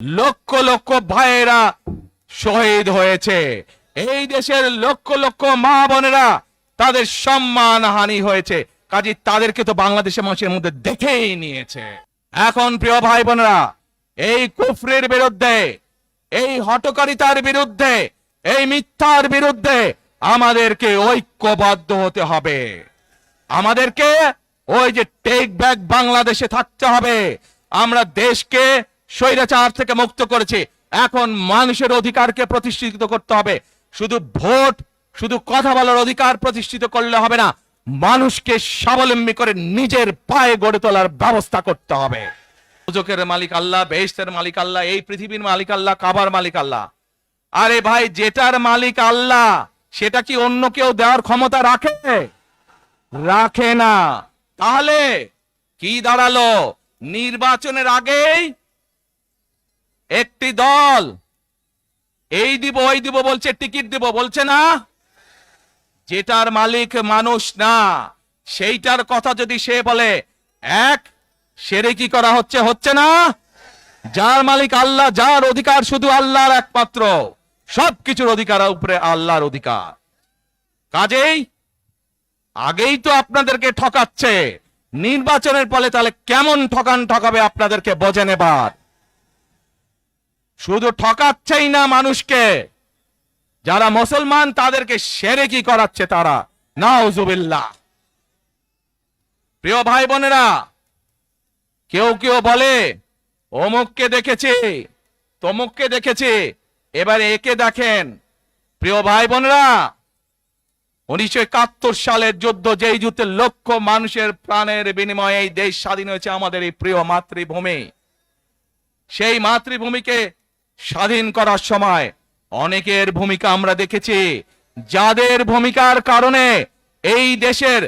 লক্ষ লক্ষ ভাইয়েরা শহীদ হয়েছে, এই দেশের লক্ষ লক্ষ মা বোনেরা তাদের সম্মান হানি হয়েছে, কাজে তাদেরকে তো বাংলাদেশের মানুষের মধ্যে দেখেই নিয়েছে। এখন প্রিয় ভাই বোনেরা, এই কুফরের বিরুদ্ধে, এই হঠকারিতার বিরুদ্ধে, এই মিথ্যার বিরুদ্ধে আমাদেরকে ঐক্যবদ্ধ হতে হবে। আমাদেরকে ওই যে টেক ব্যাক বাংলাদেশে থাকতে হবে। আমরা দেশকে স্বৈরাচার থেকে মুক্ত করেছি, এখন মানুষের অধিকারকে প্রতিষ্ঠিত করতে হবে। শুধু ভোট, শুধু কথা বলার অধিকার প্রতিষ্ঠিত করলে হবে না, মানুষকে স্বাবলম্বী করে নিজের পায়ে গড়ে তোলার ব্যবস্থা করতে হবে। সুযোগের মালিক আল্লাহ, বেহেশতের মালিক আল্লাহ, এই পৃথিবীর মালিক আল্লাহ, কাবার মালিক আল্লাহ। আরে ভাই, যেটার মালিক আল্লাহ সেটা কি অন্য কেউ দেওয়ার ক্ষমতা রাখে? রাখে না। তাহলে কি দাঁড়ালো? নির্বাচনের আগেই একটি দল এই দিব ওই দিব বলছে, টিকিট দিব বলছে না? যেটার মালিক মানুষ না, সেইটার কথা যদি সে বলে, এক শিরকি করা হচ্ছে, হচ্ছে না? যার মালিক আল্লাহ, যার অধিকার শুধু আল্লাহর একমাত্র, সবকিছুর অধিকার উপরে আল্লাহর অধিকার। কাজেই আগেই তো আপনাদেরকে ঠকাচ্ছে, নির্বাচনের ফলে তাহলে কেমন ঠকাবে আপনাদেরকে বোঝেন এবার। শুধু ঠকাচ্ছেই না মানুষকে, যারা মুসলমান তাদেরকে শিরকি করাচ্ছে তারা, নাউজুবিল্লাহ। প্রিয় ভাই বোনেরা, কেউ কেউ বলে অমুককে দেখেছি, তমুককে দেখেছি, এবার একে দেখেন। প্রিয় ভাই বোনেরা, 1971 সালের যুদ্ধ, যেই যুদ্ধে লক্ষ মানুষের প্রাণের বিনিময়ে এই দেশ স্বাধীন হয়েছে, আমাদের এই প্রিয় মাতৃভূমি, সেই মাতৃভূমিকে স্বাধীন করার সময় অনেকের ভূমিকা আমরা দেখেছি, যাদের ভূমিকার কারণে এই দেশের